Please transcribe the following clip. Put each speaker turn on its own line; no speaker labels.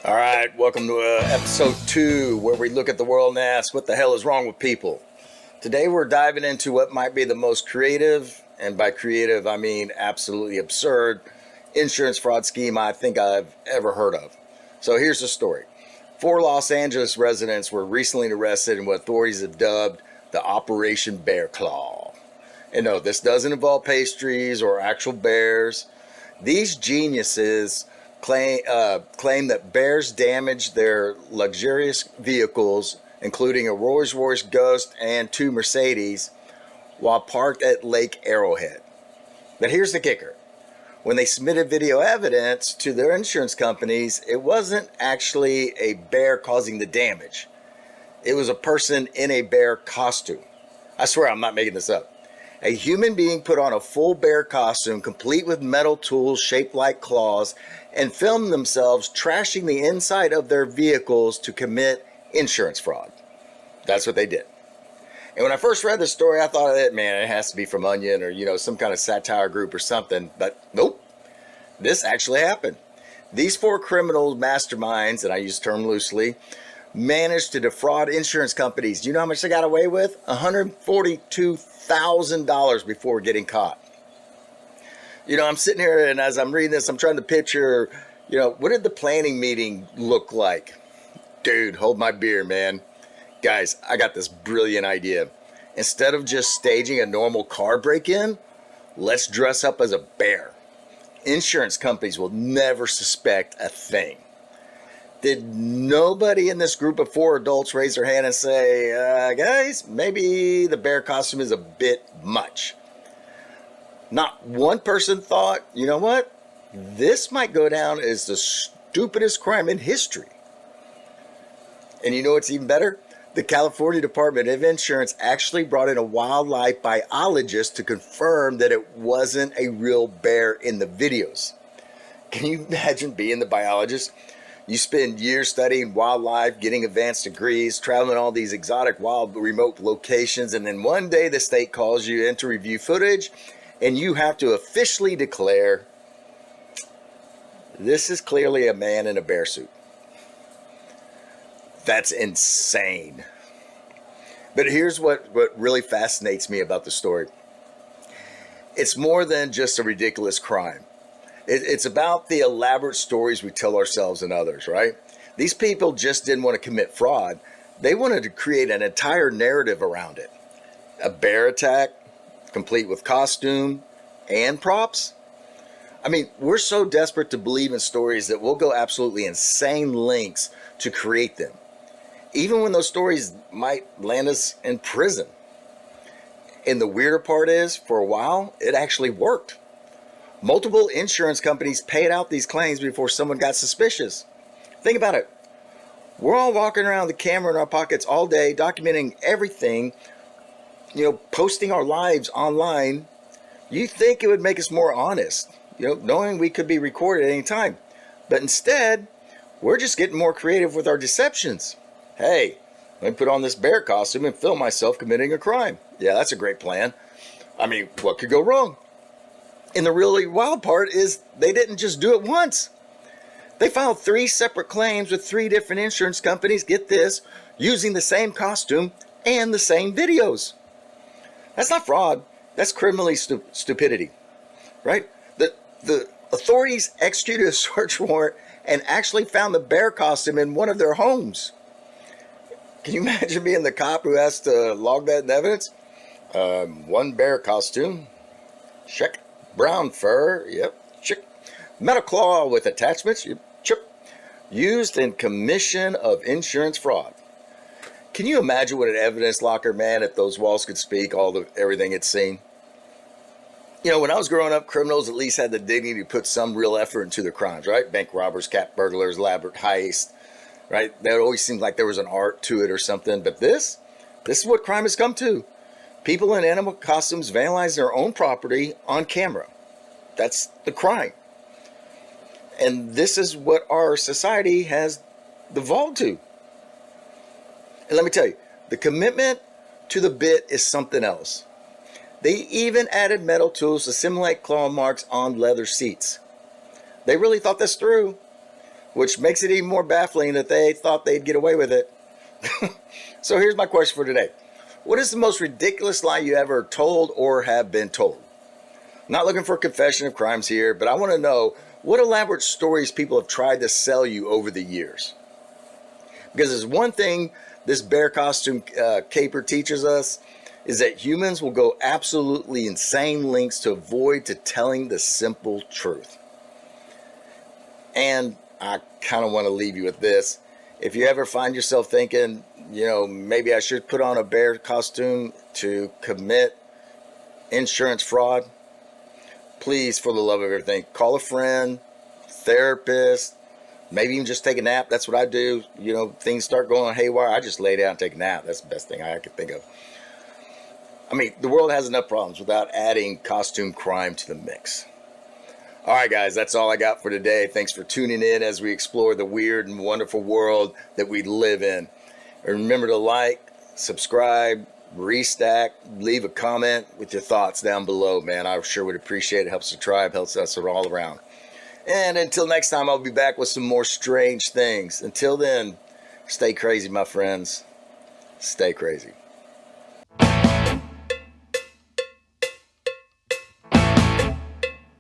All right, welcome to episode 2, where we look at the world and ask, what the hell is wrong with people? Today we're diving into what might be the most creative, and by creative I mean absolutely absurd, insurance fraud scheme I think I've ever heard of. So here's the story. 4 Los Angeles residents were recently arrested in what authorities have dubbed the Operation Bear Claw. And no, this doesn't involve pastries or actual bears. These geniuses claim that bears damaged their luxurious vehicles, including a Rolls-Royce Ghost and 2 Mercedes, while parked at Lake Arrowhead. But here's the kicker. When they submitted video evidence to their insurance companies, it wasn't actually a bear causing the damage. It was a person in a bear costume. I swear I'm not making this up. A human being put on a full bear costume, complete with metal tools shaped like claws, and filmed themselves trashing the inside of their vehicles to commit insurance fraud. That's what they did. And when I first read this story, I thought, man, it has to be from Onion or, some kind of satire group or something. But nope, this actually happened. These 4 criminal masterminds, and I use the term loosely, managed to defraud insurance companies. Do you know how much they got away with? $142,000 before getting caught. I'm sitting here, and as I'm reading this, I'm trying to picture, what did the planning meeting look like? Dude, hold my beer, man. Guys, I got this brilliant idea. Instead of just staging a normal car break-in, let's dress up as a bear. Insurance companies will never suspect a thing. Did nobody in this group of 4 adults raise their hand and say, guys, maybe the bear costume is a bit much? Not one person thought, you know what? This might go down as the stupidest crime in history. And you know what's even better? The California Department of Insurance actually brought in a wildlife biologist to confirm that it wasn't a real bear in the videos. Can you imagine being the biologist? You spend years studying wildlife, getting advanced degrees, traveling all these exotic, wild, remote locations, and then one day the state calls you in to review footage, and you have to officially declare, this is clearly a man in a bear suit. That's insane. But here's what really fascinates me about the story. It's more than just a ridiculous crime. It's about the elaborate stories we tell ourselves and others, right? These people just didn't want to commit fraud. They wanted to create an entire narrative around it. A bear attack, complete with costume and props. I mean, we're so desperate to believe in stories that we'll go absolutely insane lengths to create them, even when those stories might land us in prison. And the weirder part is, for a while, it actually worked. Multiple insurance companies paid out these claims before someone got suspicious. Think about it. We're all walking around with a camera in our pockets all day, documenting everything, posting our lives online. You think it would make us more honest, knowing we could be recorded at any time. But instead, we're just getting more creative with our deceptions. Hey, let me put on this bear costume and film myself committing a crime. Yeah, that's a great plan. I mean, what could go wrong? And the really wild part is they didn't just do it once. They filed 3 separate claims with 3 different insurance companies, get this, using the same costume and the same videos. That's not fraud. That's criminally stupidity, right? The authorities executed a search warrant and actually found the bear costume in one of their homes. Can you imagine being the cop who has to log that in evidence? 1 bear costume. Check. Brown fur. Yep. Check. Metal claw with attachments. Yep. Check. Used in commission of insurance fraud. Can you imagine what an evidence locker, man, if those walls could speak, everything it's seen? When I was growing up, criminals at least had the dignity to put some real effort into their crimes, right? Bank robbers, cat burglars, elaborate heist, right? That always seemed like there was an art to it or something. But this is what crime has come to. People in animal costumes vandalize their own property on camera. That's the crime. And this is what our society has devolved to. And let me tell you, the commitment to the bit is something else. They even added metal tools to simulate claw marks on leather seats. They really thought this through. which makes it even more baffling that they thought they'd get away with it. So here's my question for today. What is the most ridiculous lie you ever told or have been told? Not looking for a confession of crimes here, but I want to know what elaborate stories people have tried to sell you over the years. Because there's one thing this bear costume caper teaches us, is that humans will go absolutely insane lengths to avoid telling the simple truth. And I kind of want to leave you with this. If you ever find yourself thinking, maybe I should put on a bear costume to commit insurance fraud, please, for the love of everything, call a friend, therapist, maybe even just take a nap. That's what I do. Things start going haywire, I just lay down and take a nap. That's the best thing I could think of. I mean, the world has enough problems without adding costume crime to the mix. All right, guys, that's all I got for today. Thanks for tuning in as we explore the weird and wonderful world that we live in. And remember to like, subscribe, restack, leave a comment with your thoughts down below, man. I sure would appreciate it. Helps the tribe, helps us all around. And until next time, I'll be back with some more strange things. Until then, stay crazy, my friends. Stay crazy.